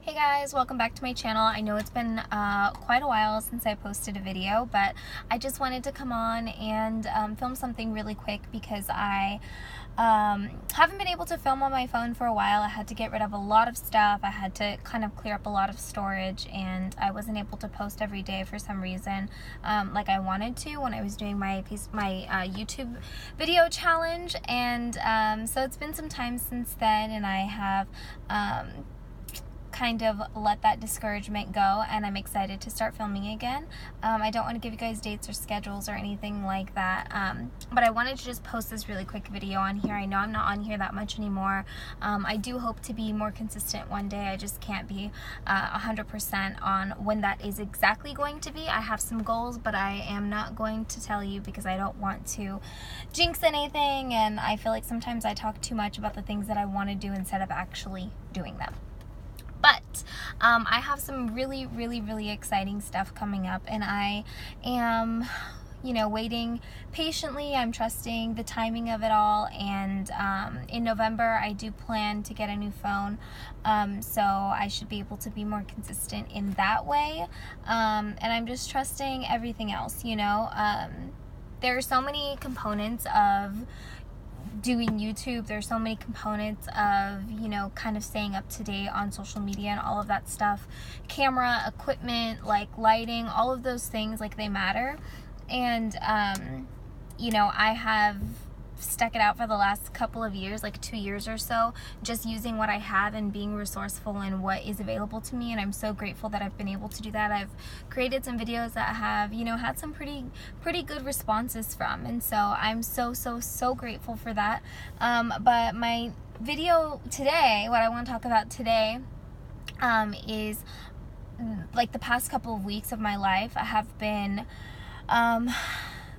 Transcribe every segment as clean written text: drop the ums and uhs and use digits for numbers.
Hey guys, welcome back to my channel. I know it's been quite a while since I posted a video, but I just wanted to come on and film something really quick because I haven't been able to film on my phone for a while. I had to get rid of a lot of stuff. I had to kind of clear up a lot of storage, and I wasn't able to post every day for some reason like I wanted to when I was doing my YouTube video challenge. And so it's been some time since then, and I have kind of let that discouragement go, and I'm excited to start filming again. I don't want to give you guys dates or schedules or anything like that, but I wanted to just post this really quick video on here. I know I'm not on here that much anymore. I do hope to be more consistent one day. I just can't be 100% on when that is exactly going to be. I have some goals, but I am not going to tell you because I don't want to jinx anything, and I feel like sometimes I talk too much about the things that I want to do instead of actually doing them. But I have some really exciting stuff coming up, and I am, waiting patiently. I'm trusting the timing of it all, and in November I do plan to get a new phone, so I should be able to be more consistent in that way, and I'm just trusting everything else. There are so many components of doing YouTube. There's so many components of, kind of staying up to date on social media and all of that stuff. Camera, equipment, like lighting, all of those things, like, they matter. And, I have stuck it out for the last couple of years, like 2 years or so, just using what I have and being resourceful in what is available to me, and I'm so grateful that I've been able to do that. I've created some videos that have, had some pretty good responses from, and so I'm so grateful for that. But my video today, what I want to talk about today, is like the past couple of weeks of my life. I have been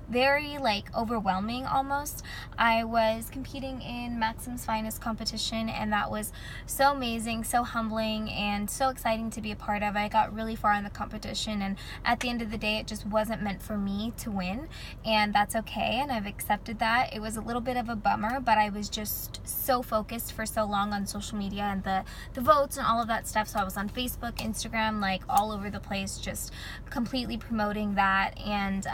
very overwhelming almost. I was competing in Maxim's Finest competition, and that was so amazing, so humbling, and so exciting to be a part of. I got really far in the competition, and at the end of the day it just wasn't meant for me to win, and that's okay, and I've accepted that. It was a little bit of a bummer, but I was just so focused for so long on social media and the votes and all of that stuff. So I was on Facebook, Instagram, like all over the place, just completely promoting that. And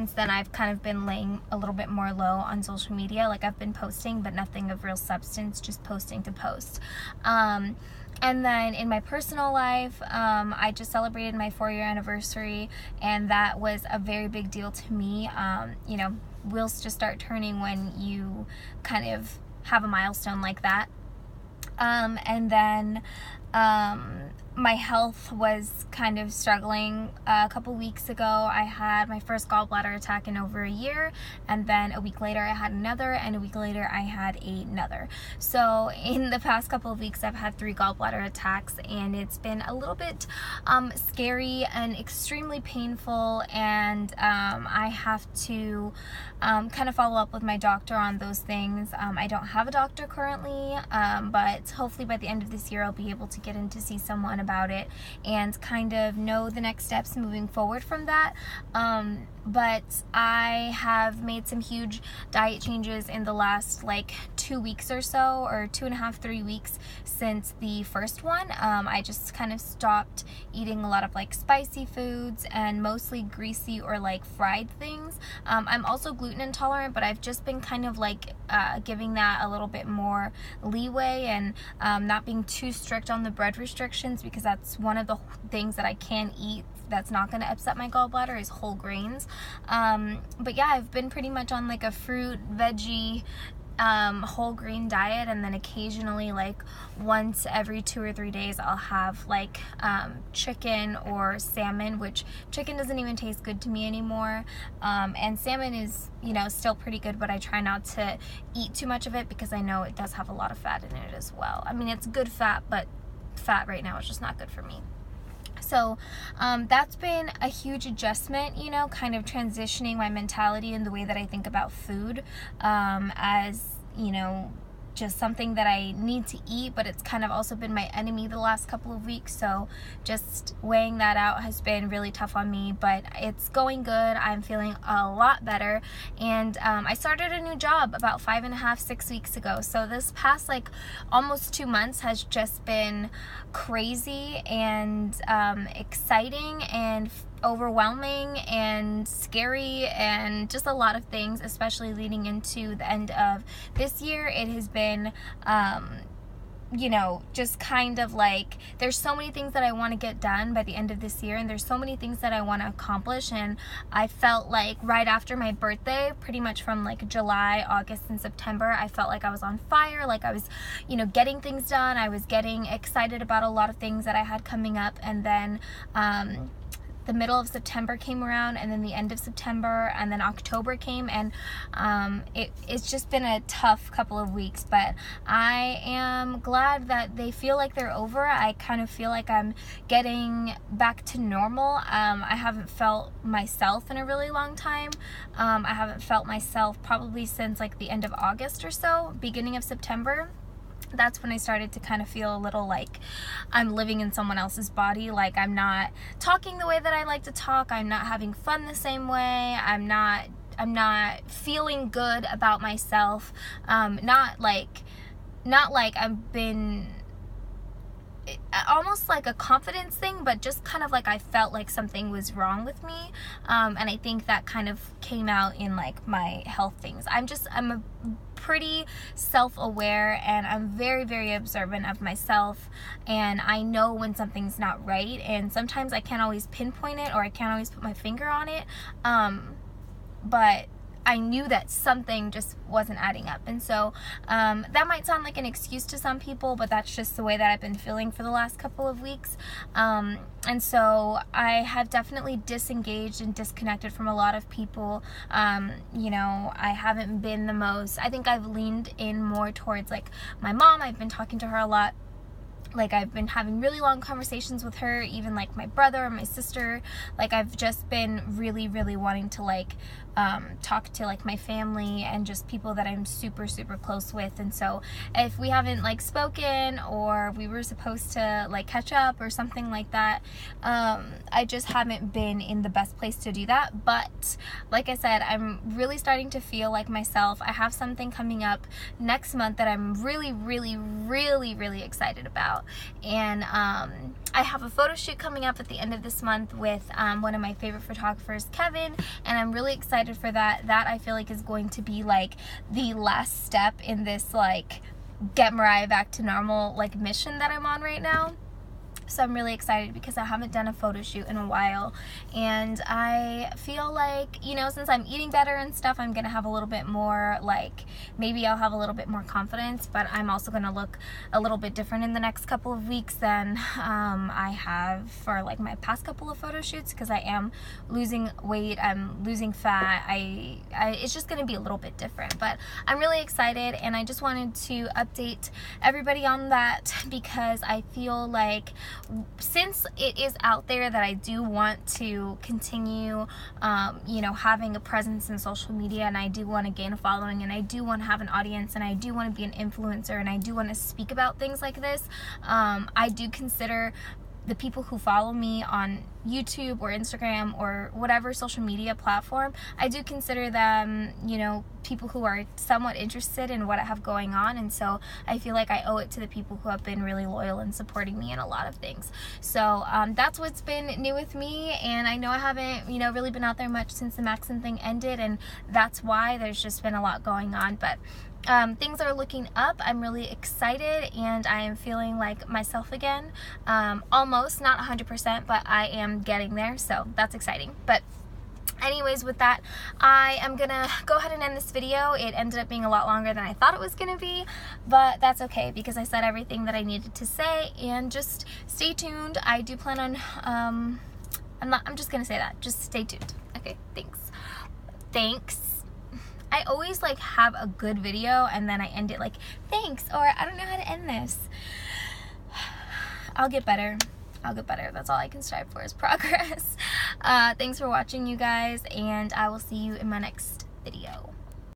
since then I've kind of been laying a little bit more low on social media. Like, I've been posting, but nothing of real substance, just posting to post. And then in my personal life, I just celebrated my 4-year anniversary, and that was a very big deal to me. Wheels just start turning when you kind of have a milestone like that. And then my health was kind of struggling. A couple weeks ago I had my first gallbladder attack in over a year, and then a week later I had another, and a week later I had another. So in the past couple of weeks I've had 3 gallbladder attacks, and it's been a little bit scary and extremely painful, and I have to kind of follow up with my doctor on those things. I don't have a doctor currently, but hopefully by the end of this year I'll be able to get in to see someone about it and kind of know the next steps moving forward from that. But I have made some huge diet changes in the last 2 weeks or so, or 2.5, 3 weeks since the first one. I just kind of stopped eating a lot of spicy foods and mostly greasy or fried things. I'm also gluten intolerant, but I've just been kind of giving that a little bit more leeway, and not being too strict on the bread restrictions, because that's one of the things that I can eat that's not going to upset my gallbladder, is whole grains. But yeah, I've been pretty much on a fruit, veggie, whole grain diet, and then occasionally once every 2 or 3 days I'll have chicken or salmon, which chicken doesn't even taste good to me anymore, and salmon is still pretty good, but I try not to eat too much of it because I know it does have a lot of fat in it as well. I mean, it's good fat, but fat right now is just not good for me. So that's been a huge adjustment, kind of transitioning my mentality and the way that I think about food, as just something that I need to eat, but it's kind of also been my enemy the last couple of weeks. So just weighing that out has been really tough on me, but it's going good. I'm feeling a lot better. And I started a new job about 5.5-6 weeks ago. So this past like almost 2 months has just been crazy and exciting and overwhelming and scary and just a lot of things, especially leading into the end of this year. It has been you know, just kind of like, there's so many things that I want to get done by the end of this year, and there's so many things that I want to accomplish. And I felt like right after my birthday, pretty much from like July, August, and September, I felt like I was on fire, like I was, you know, getting things done. I was getting excited about a lot of things that I had coming up. And then the middle of September came around, and then the end of September, and then October came, and it's just been a tough couple of weeks, but I am glad that they feel like they're over. I kind of feel like I'm getting back to normal. I haven't felt myself in a really long time. I haven't felt myself probably since like the end of August or so, beginning of September. That's when I started to kind of feel a little like I'm living in someone else's body. Like I'm not talking the way that I like to talk. I'm not having fun the same way. I'm not feeling good about myself. Not like I've been almost like a confidence thing, but just kind of like I felt like something was wrong with me. And I think that kind of came out in like my health things. I'm a pretty self-aware, and I'm very, very observant of myself, and I know when something's not right, and sometimes I can't always pinpoint it, or I can't always put my finger on it, but I knew that something just wasn't adding up. And so that might sound like an excuse to some people, but that's just the way that I've been feeling for the last couple of weeks. And so I have definitely disengaged and disconnected from a lot of people. You know, I haven't been the most, I think I've leaned in more towards like my mom. I've been talking to her a lot. Like I've been having really long conversations with her, even like my brother or my sister. Like I've just been really, really wanting to like talk to like my family and just people that I'm super, super close with. And so if we haven't like spoken, or we were supposed to like catch up or something like that, I just haven't been in the best place to do that. But like I said, I'm really starting to feel like myself. I have something coming up next month that I'm really, really, really, really excited about. And I have a photo shoot coming up at the end of this month with one of my favorite photographers, Kevin, and I'm really excited for that. That I feel like is going to be like the last step in this like get Mariah back to normal like mission that I'm on right now. So I'm really excited because I haven't done a photo shoot in a while, and I feel like, you know, since I'm eating better and stuff, I'm gonna have a little bit more like, maybe I'll have a little bit more confidence, but I'm also gonna look a little bit different in the next couple of weeks than I have for like my past couple of photo shoots, because I am losing weight, I'm losing fat, it's just gonna be a little bit different. But I'm really excited, and I just wanted to update everybody on that, because I feel like since it is out there that I do want to continue, you know, having a presence in social media, and I do want to gain a following, and I do want to have an audience, and I do want to be an influencer, and I do want to speak about things like this, I do consider the people who follow me on YouTube or Instagram or whatever social media platform, I do consider them, you know, people who are somewhat interested in what I have going on. And so I feel like I owe it to the people who have been really loyal and supporting me in a lot of things. So that's what's been new with me, and I know I haven't, you know, really been out there much since the Maxim thing ended, and that's why there's just been a lot going on. But things are looking up. I'm really excited, and I am feeling like myself again. Almost, not 100%, but I am getting there, so that's exciting. But anyways, with that, I am gonna go ahead and end this video. It ended up being a lot longer than I thought it was gonna be, but that's okay, because I said everything that I needed to say. And just stay tuned. I do plan on I'm just gonna say that, just stay tuned. Okay, thanks. I always like have a good video and then I end it like thanks, or I don't know how to end this. I'll get better. That's all I can strive for, is progress. Thanks for watching, you guys, and I will see you in my next video.